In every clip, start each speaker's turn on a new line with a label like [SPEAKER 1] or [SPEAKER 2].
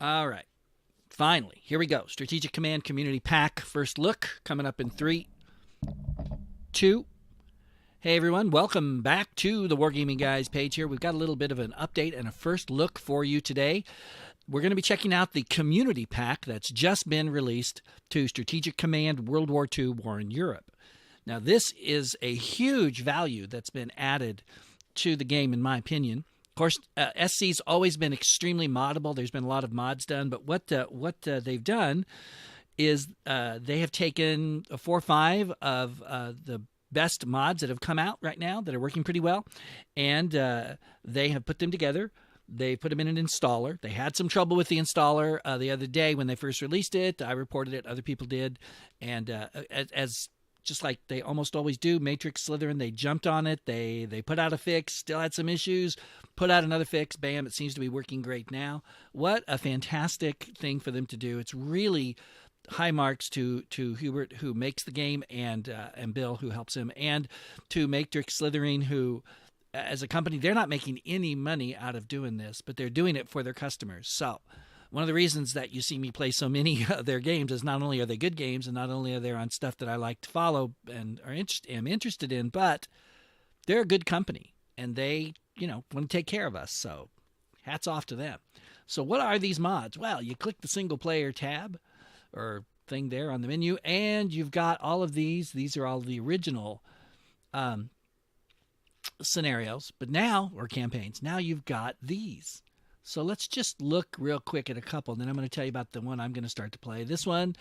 [SPEAKER 1] All right. Finally, here we go. Strategic Command Community Pack. First look coming up in 3, 2. Hey everyone, welcome back to the Wargaming Guys page here. We've got a little bit of an update and a first look for you today. We're going to be checking out the Community Pack that's just been released to Strategic Command World War II War in Europe. Now, this is a huge value that's been added to the game, in my opinion. Of course, SC's always been extremely moddable. There's been a lot of mods done, but what they've done is they have taken 4 or 5 of the best mods that have come out right now that are working pretty well, and they have put them together. They put them in an installer. They had some trouble with the installer the other day when they first released it. I reported it. Other people did. And as just like they almost always do, Matrix-Slitherine, they jumped on it. They put out a fix, still had some issues, put out another fix. Bam, it seems to be working great now. What a fantastic thing for them to do. It's really high marks to Hubert, who makes the game, and Bill, who helps him, and to Matrix-Slitherine, who, as a company, they're not making any money out of doing this, but they're doing it for their customers. So one of the reasons that you see me play so many of their games is not only are they good games, and not only are they on stuff that I like to follow and am interested in, but they're a good company, and they, want to take care of us. So hats off to them. So what are these mods? Well, you click the single player tab or thing there on the menu, and you've got all of these. These are all the original scenarios, but now, or campaigns, now you've got these. So let's just look real quick at a couple, and then I'm going to tell you about the one I'm going to start to play. This one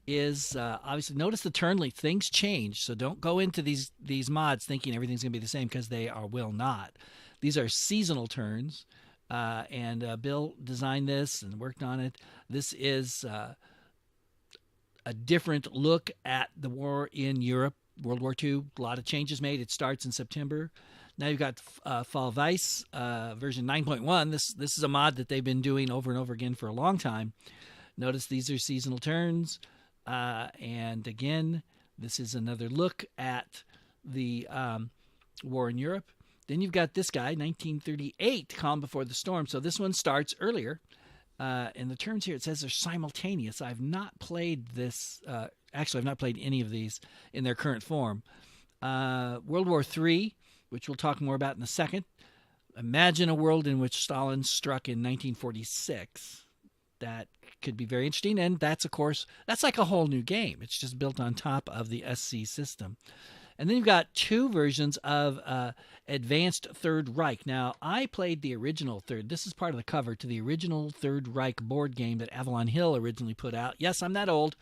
[SPEAKER 1] is obviously, notice the turn length. Things change, so don't go into these mods thinking everything's going to be the same, because they will not. These are seasonal turns, and Bill designed this and worked on it. This is a different look at the war in Europe, World War II. A lot of changes made. It starts in September. Now you've got Fall Weiss version 9.1. This is a mod that they've been doing over and over again for a long time. Notice these are seasonal turns. And again, this is another look at the war in Europe. Then you've got this guy, 1938, Calm Before the Storm. So this one starts earlier. In the terms here, it says they're simultaneous. I've not played this. Actually, I've not played any of these in their current form. World War III, which we'll talk more about in a second. Imagine a world in which Stalin struck in 1946. That could be very interesting. And that's, of course, that's like a whole new game. It's just built on top of the SC system. And then you've got 2 versions of Advanced Third Reich. Now, I played the original Third. This is part of the cover to the original Third Reich board game that Avalon Hill originally put out. Yes, I'm that old.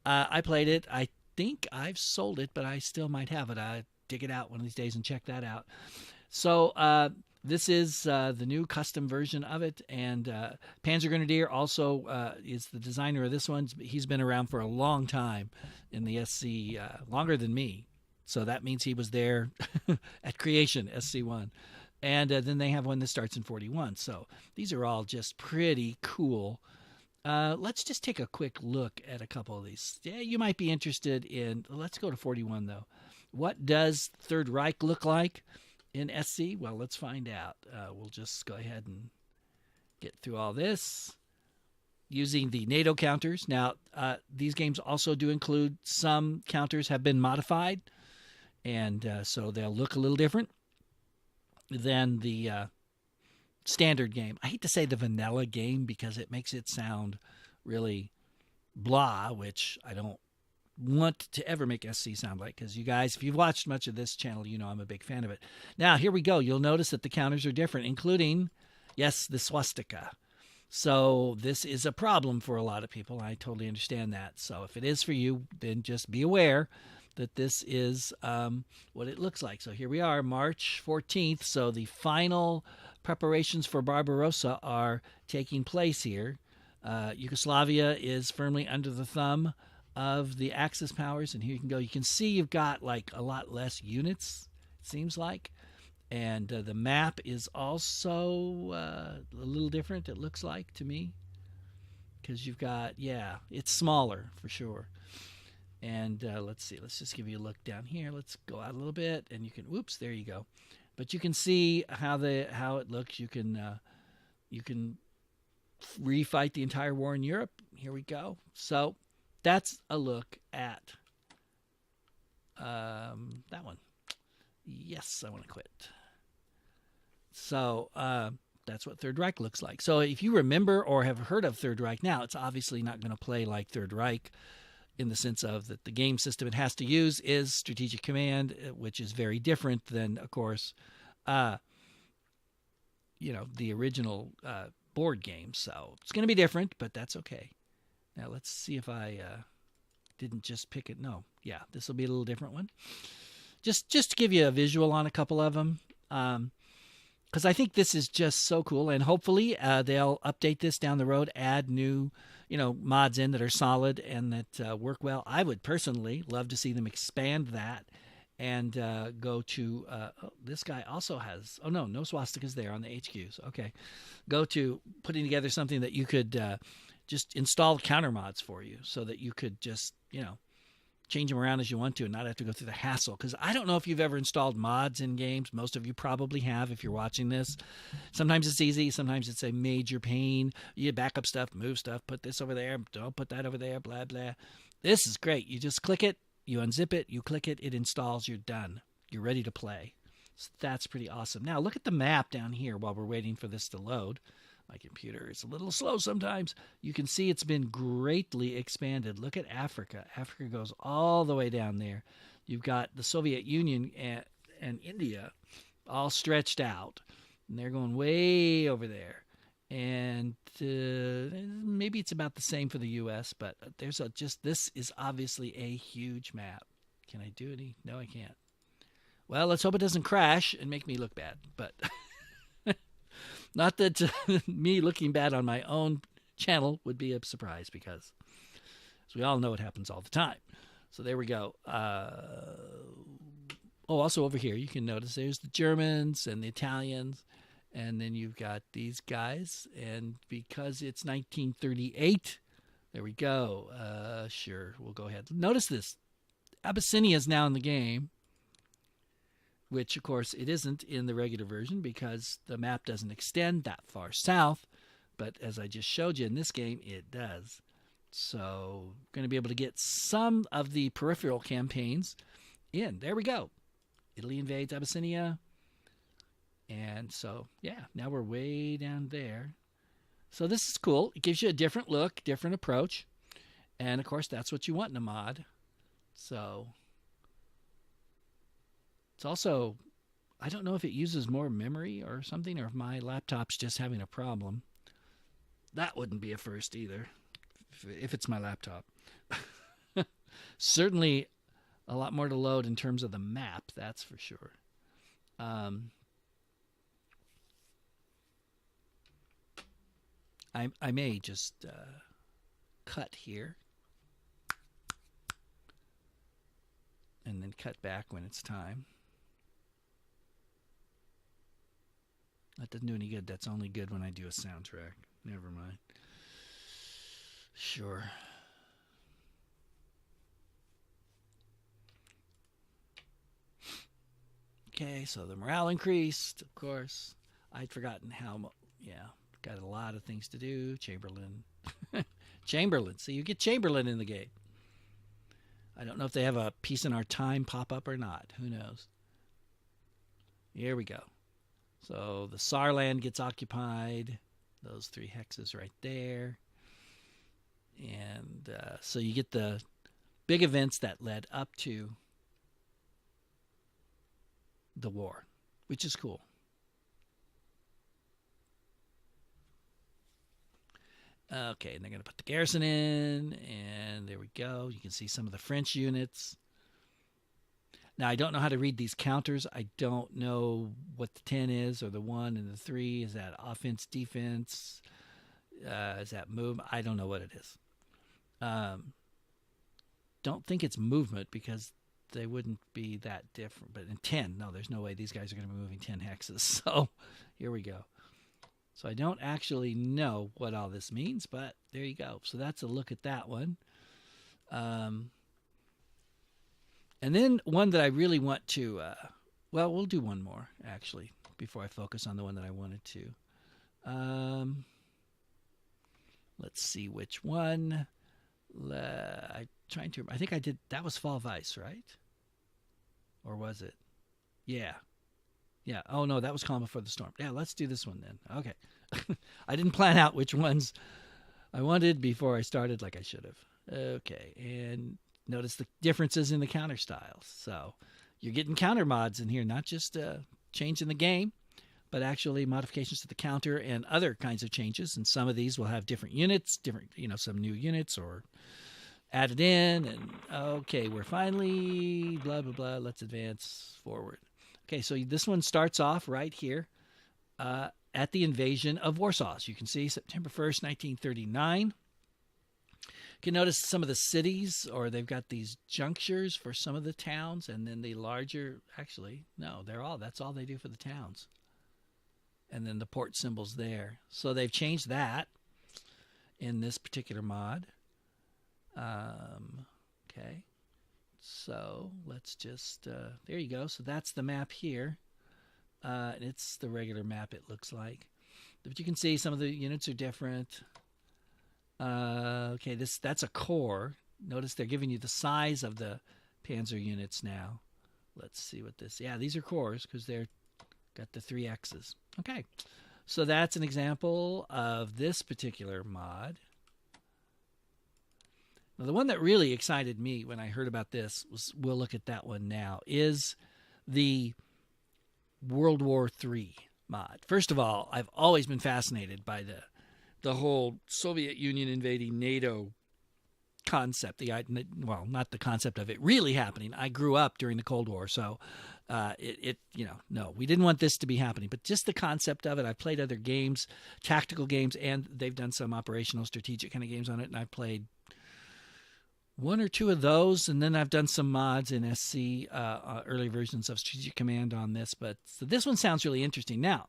[SPEAKER 1] I played it. I think I've sold it, but I still might have it. I'll dig it out one of these days and check that out. So this is the new custom version of it. And Panzer Grenadier also is the designer of this one. He's been around for a long time in the SC, longer than me. So that means he was there at creation, SC1. And then they have one that starts in 41. So these are all just pretty cool. Let's just take a quick look at a couple of these. Yeah, you might be interested in, let's go to 41 though. What does Third Reich look like in SC? Well, let's find out. We'll just go ahead and get through all this using the NATO counters. Now, these games also do include some counters have been modified. And so they'll look a little different than the standard game. I hate to say the vanilla game because it makes it sound really blah, which I don't want to ever make SC sound like, because you guys, if you've watched much of this channel, you know I'm a big fan of it. Now, here we go. You'll notice that the counters are different, including, yes, the swastika. So this is a problem for a lot of people. I totally understand that. So if it is for you, then just be aware that this is what it looks like. So here we are, March 14th. So the final preparations for Barbarossa are taking place here. Yugoslavia is firmly under the thumb of the Axis powers. And here you can go. You can see you've got like a lot less units, it seems like. And the map is also a little different, it looks like to me. Because you've got, yeah, it's smaller for sure. And let's see, let's just give you a look down here. Let's go out a little bit, and you can, whoops, there you go. But you can see how it looks. You can refight the entire war in Europe. Here we go. So that's a look at that one. Yes, I want to quit. So that's what Third Reich looks like. So if you remember or have heard of Third Reich now, it's obviously not going to play like Third Reich in the sense of that the game system it has to use is Strategic Command, which is very different than, of course, the original board game. So it's going to be different, but that's okay. Now let's see if I didn't just pick it. No, yeah, this will be a little different one. Just to give you a visual on a couple of them, because I think this is just so cool, and hopefully they'll update this down the road, add new mods in that are solid and that work well. I would personally love to see them expand that and go to this guy also has no swastikas there on the HQs. Okay, go to putting together something that you could just install counter mods for you, so that you could just change them around as you want to and not have to go through the hassle. Because I don't know if you've ever installed mods in games. Most of you probably have if you're watching this. Sometimes it's easy. Sometimes it's a major pain. You back up stuff, move stuff, put this over there, don't put that over there, blah, blah. This is great. You just click it, you unzip it, you click it, it installs, you're done. You're ready to play. So that's pretty awesome. Now look at the map down here while we're waiting for this to load. My computer is a little slow sometimes. You can see it's been greatly expanded. Look at Africa. Africa goes all the way down there. You've got the Soviet Union and India all stretched out. And they're going way over there. And maybe it's about the same for the U.S., but this is obviously a huge map. Can I do any? No, I can't. Well, let's hope it doesn't crash and make me look bad, but... Not that me looking bad on my own channel would be a surprise, because as we all know, it happens all the time. So there we go. Also over here, you can notice there's the Germans and the Italians, and then you've got these guys. And because it's 1938, there we go. Sure, we'll go ahead. Notice this. Abyssinia is now in the game, which, of course, it isn't in the regular version because the map doesn't extend that far south. But as I just showed you in this game, it does. So going to be able to get some of the peripheral campaigns in. There we go. Italy invades Abyssinia. And so, yeah, now we're way down there. So this is cool. It gives you a different look, different approach. And, of course, that's what you want in a mod. So... it's also, I don't know if it uses more memory or something, or if my laptop's just having a problem. That wouldn't be a first either, if it's my laptop. Certainly a lot more to load in terms of the map, that's for sure. I may just cut here and then cut back when it's time. That doesn't do any good. That's only good when I do a soundtrack. Never mind. Sure. Okay, so the morale increased, of course. I'd forgotten how, got a lot of things to do. Chamberlain. Chamberlain. So you get Chamberlain in the game. I don't know if they have a Peace in Our Time pop up or not. Who knows? Here we go. So the Saarland gets occupied. Those 3 hexes right there. And so you get the big events that led up to the war, which is cool. Okay, and they're going to put the garrison in, and there we go. You can see some of the French units. Now, I don't know how to read these counters. I don't know what the 10 is or the 1 and the 3. Is that offense, defense? Is that move? I don't know what it is. Don't think it's movement because they wouldn't be that different. But in 10, no, there's no way these guys are going to be moving 10 hexes. So here we go. So I don't actually know what all this means, but there you go. So that's a look at that one. And then one that I really want to, we'll do one more, actually, before I focus on the one that I wanted to. Let's see which one. I think I did. That was Fall Weiss, right? Or was it? Yeah. Yeah. Oh, no, that was Calm Before the Storm. Yeah, let's do this one then. Okay. I didn't plan out which ones I wanted before I started like I should have. Okay. And notice the differences in the counter styles. So you're getting counter mods in here, not just changing the game, but actually modifications to the counter and other kinds of changes. And some of these will have different units, some new units or added in. And okay, we're finally blah, blah, blah. Let's advance forward. Okay, so this one starts off right here at the invasion of Warsaw. As you can see, September 1st, 1939. You can notice some of the cities, or they've got these junctures for some of the towns, and then the larger, actually, no, that's all they do for the towns. And then the port symbols there. So they've changed that in this particular mod. Okay. So let's just, there you go. So that's the map here. It's the regular map, it looks like. But you can see some of the units are different. Okay, that's a core. Notice they're giving you the size of the Panzer units now. Let's see what this... Yeah, these are cores because they're got the 3 X's. Okay, so that's an example of this particular mod. Now, the one that really excited me when I heard about this was, we'll look at that one now, is the World War III mod. First of all, I've always been fascinated by the whole Soviet Union invading NATO concept. Well, not the concept of it really happening. I grew up during the Cold War, so no, we didn't want this to be happening. But just the concept of it. I've played other games, tactical games, and they've done some operational, strategic kind of games on it, and I've played 1 or 2 of those, and then I've done some mods in SC, early versions of Strategic Command on this. But so this one sounds really interesting. Now,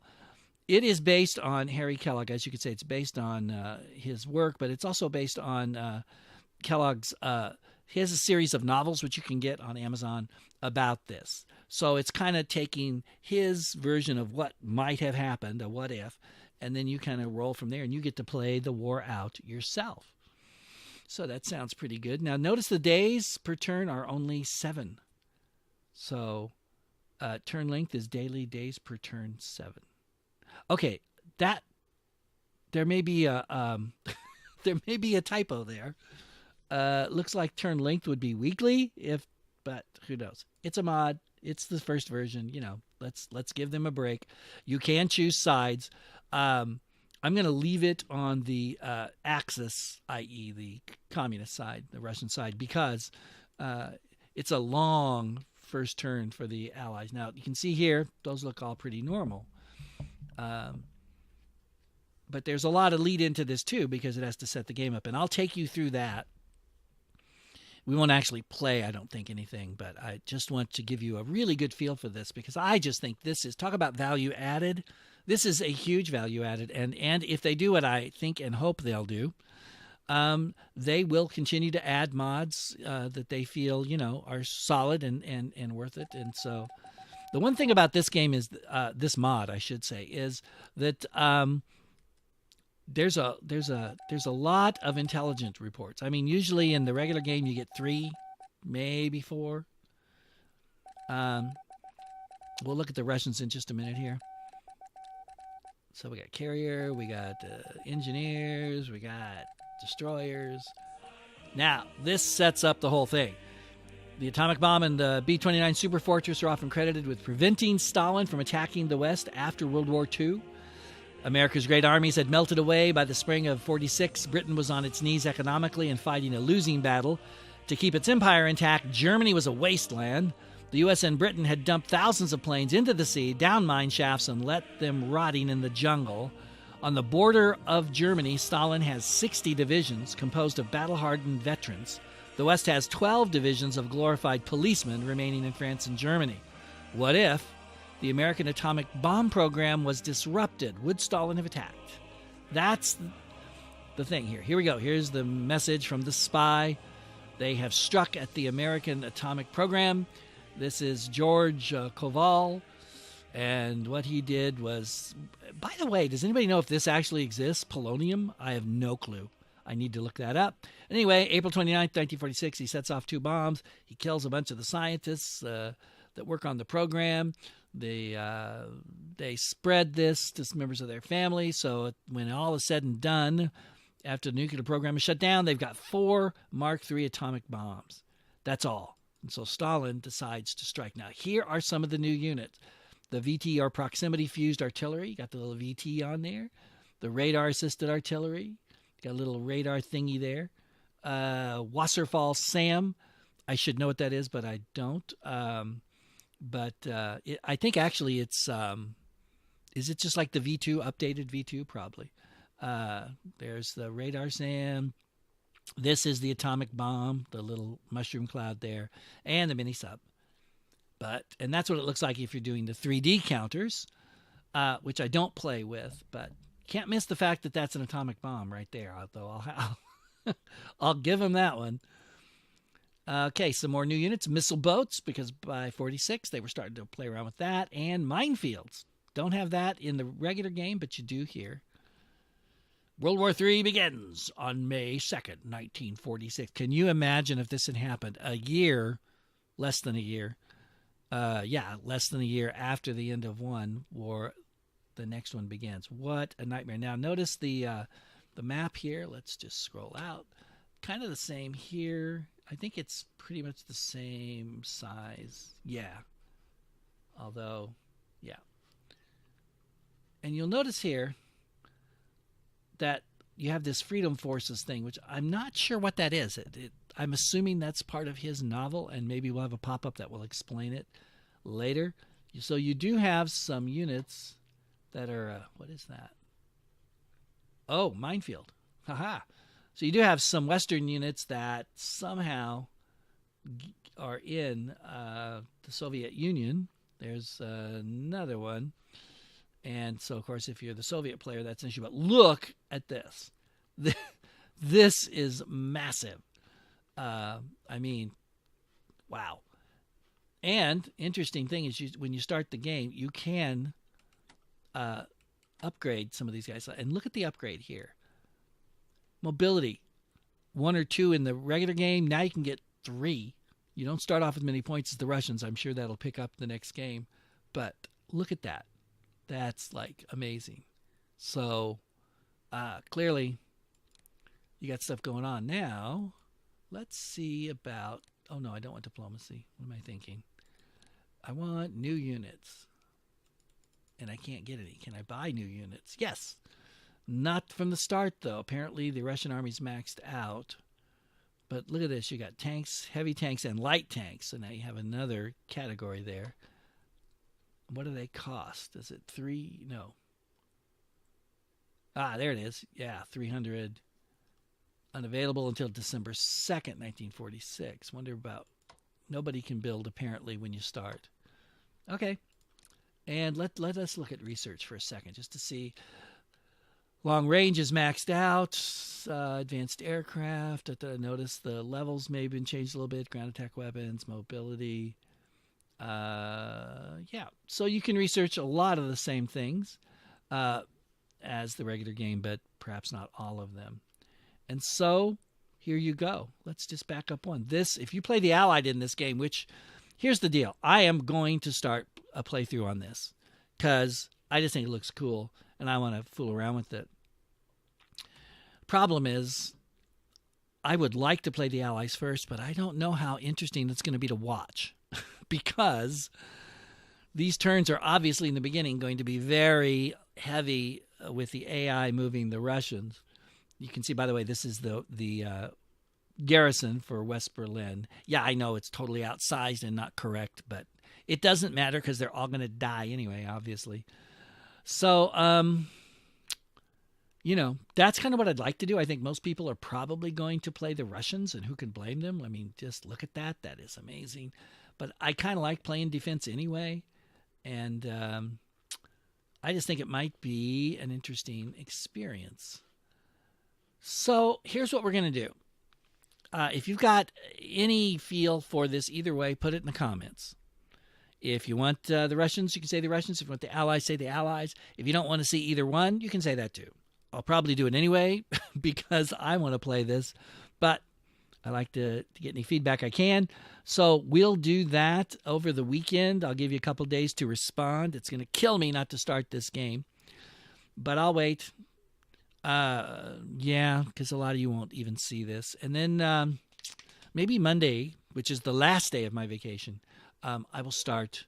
[SPEAKER 1] it is based on Harry Kellogg. As you could say, it's based on his work, but it's also based on Kellogg's... he has a series of novels, which you can get on Amazon, about this. So it's kind of taking his version of what might have happened, a what if, and then you kind of roll from there, and you get to play the war out yourself. So that sounds pretty good. Now, notice the days per turn are only 7. So turn length is daily, days per turn 7. Okay, there may be a there may be a typo there. Looks like turn length would be weekly, but who knows? It's a mod. It's the first version. Let's give them a break. You can choose sides. I'm going to leave it on the Axis, i.e. the communist side, the Russian side, because it's a long first turn for the Allies. Now, you can see here, those look all pretty normal. But there's a lot of lead into this, too, because it has to set the game up. And I'll take you through that. We won't actually play, I don't think, anything, but I just want to give you a really good feel for this, because I just think this is, talk about value added. This is a huge value added, and if they do what I think and hope they'll do, they will continue to add mods that they feel, are solid and worth it. And so the one thing about this game is, this mod, I should say, is that there's a lot of intelligence reports. I mean, usually in the regular game you get 3, maybe 4. We'll look at the Russians in just a minute here. So we got carrier, we got engineers, we got destroyers. Now, this sets up the whole thing. The atomic bomb and the B-29 Superfortress are often credited with preventing Stalin from attacking the West after World War II. America's great armies had melted away by the spring of '46. Britain was on its knees economically and fighting a losing battle. To keep its empire intact, Germany was a wasteland. The U.S. and Britain had dumped thousands of planes into the sea, down mine shafts, and let them rotting in the jungle. On the border of Germany, Stalin has 60 divisions composed of battle-hardened veterans. The West has 12 divisions of glorified policemen remaining in France and Germany. What if the American atomic bomb program was disrupted? Would Stalin have attacked? That's the thing here. Here we go. Here's the message from the spy. They have struck at the American atomic program. This is George Koval, and what he did was... By the way, does anybody know if this actually exists? Polonium? I have no clue. I need to look that up. Anyway, April 29th, 1946, he sets off 2 bombs. He kills a bunch of the scientists that work on the program. They spread this to some members of their family. So when all is said and done, after the nuclear program is shut down, they've got 4 Mark III atomic bombs. That's all. And so Stalin decides to strike. Now, here are some of the new units. The VT, or proximity fused artillery. Got the little VT on there. The radar assisted artillery. Got a little radar thingy there. Wasserfall Sam. I should know what that is, but I don't. I think actually it's, is it just like the V2, updated V2? Probably. There's the radar Sam. This is the atomic bomb, the little mushroom cloud there, and the mini sub. And that's what it looks like if you're doing the 3D counters, which I don't play with, but can't miss the fact that that's an atomic bomb right there, although I'll give them that one. Okay, some more new units. Missile boats, because by 46 they were starting to play around with that, and minefields. Don't have that in the regular game, but you do here. World War III begins on May 2nd, 1946. Can you imagine if this had happened less than a year after the end of one war, the next one begins. What a nightmare. Now, notice the map here. Let's just scroll out. Kind of the same here. I think it's pretty much the same size. Yeah. Although, yeah. And you'll notice here that you have this Freedom Forces thing, which I'm not sure what that is. I'm assuming that's part of his novel, and maybe we'll have a pop-up that will explain it later. So you do have some units that are, what is that? Oh, minefield. Haha. So you do have some Western units that somehow are in the Soviet Union. There's another one. And so, of course, if you're the Soviet player, that's an issue. But look at this. This is massive. I mean, wow. And interesting thing is when you start the game, you can upgrade some of these guys. And look at the upgrade here. Mobility, 1 or 2 in the regular game. Now you can get 3. You don't start off with many points as the Russians. I'm sure that'll pick up the next game. But look at that. That's like amazing. So clearly you got stuff going on. Now let's see about, oh no, I don't want diplomacy. What am I thinking? I want new units. And I can't get any. Can I buy new units? Yes. Not from the start, though. Apparently, the Russian army's maxed out. But look at this. You got tanks, heavy tanks, and light tanks. So now you have another category there. What do they cost? Is it 3? No. Ah, there it is. Yeah, 300. Unavailable until December 2nd, 1946. Wonder about... Nobody can build, apparently, when you start. Okay. And let us look at research for a second, just to see... Long range is maxed out. Advanced aircraft. Notice the levels may have been changed a little bit. Ground attack weapons, mobility. Yeah. So you can research a lot of the same things as the regular game, but perhaps not all of them. And so here you go. Let's just back up one. This, if you play the Allied in this game, which, here's the deal. I am going to start a playthrough on this because I just think it looks cool and I want to fool around with it. Problem is, I would like to play the Allies first, but I don't know how interesting it's going to be to watch because these turns are obviously in the beginning going to be very heavy with the AI moving the Russians. You can see, by the way, this is the garrison for West Berlin. Yeah, I know it's totally outsized and not correct, but it doesn't matter because they're all going to die anyway, obviously. So, you know, that's kind of what I'd like to do. I think most people are probably going to play the Russians, and who can blame them? I mean, just look at that. That is amazing. But I kind of like playing defense anyway, and I just think it might be an interesting experience. So here's what we're going to do. If you've got any feel for this either way, put it in the comments. If you want the Russians, you can say the Russians. If you want the Allies, say the Allies. If you don't want to see either one, you can say that too. I'll probably do it anyway, because I want to play this, but I like to get any feedback I can. So we'll do that over the weekend. I'll give you a couple days to respond. It's going to kill me not to start this game, but I'll wait. Yeah, because a lot of you won't even see this. And then maybe Monday, which is the last day of my vacation, I will start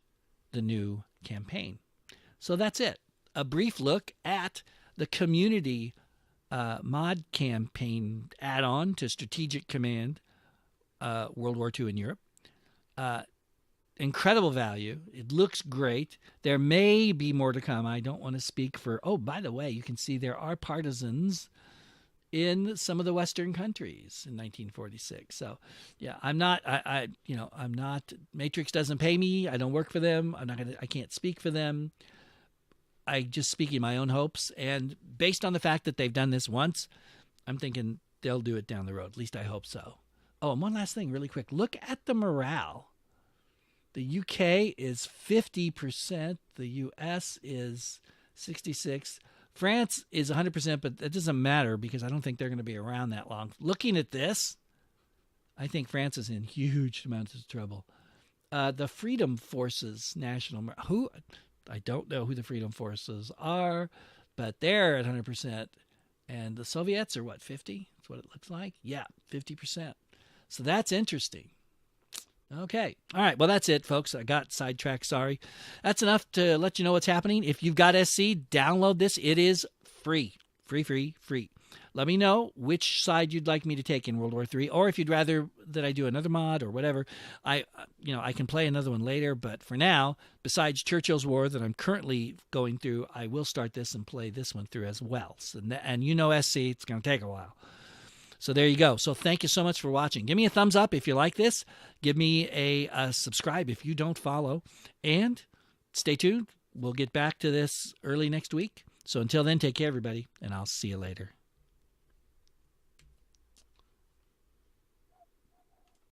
[SPEAKER 1] the new campaign. So that's it. A brief look at the community mod campaign add-on to Strategic Command World War II in Europe. Incredible value. It looks great. There may be more to come. I don't want to speak for... Oh, by the way, you can see there are partisans in some of the Western countries in 1946. So, yeah, I'm not... I'm not... Matrix doesn't pay me. I don't work for them. I can't speak for them. I just speaking my own hopes, and based on the fact that they've done this once, I'm thinking they'll do it down the road. At least I hope so. Oh, and one last thing really quick. Look at the morale. The UK is 50%. The US is 66%. France is 100%, but that doesn't matter because I don't think they're going to be around that long. Looking at this, I think France is in huge amounts of trouble. The Freedom Forces National... I don't know who the Freedom Forces are, but they're at 100%. And the Soviets are what, 50? That's what it looks like. Yeah, 50%. So that's interesting. Okay. All right. Well, that's it, folks. I got sidetracked. Sorry. That's enough to let you know what's happening. If you've got SC, download this. It is free. Free. Let me know which side you'd like me to take in World War III, or if you'd rather that I do another mod or whatever. I can play another one later, but for now, besides Churchill's War that I'm currently going through, I will start this and play this one through as well. So, and SC, it's going to take a while. So there you go. So thank you so much for watching. Give me a thumbs up if you like this. Give me a subscribe if you don't follow. And stay tuned. We'll get back to this early next week. So until then, take care, everybody, and I'll see you later.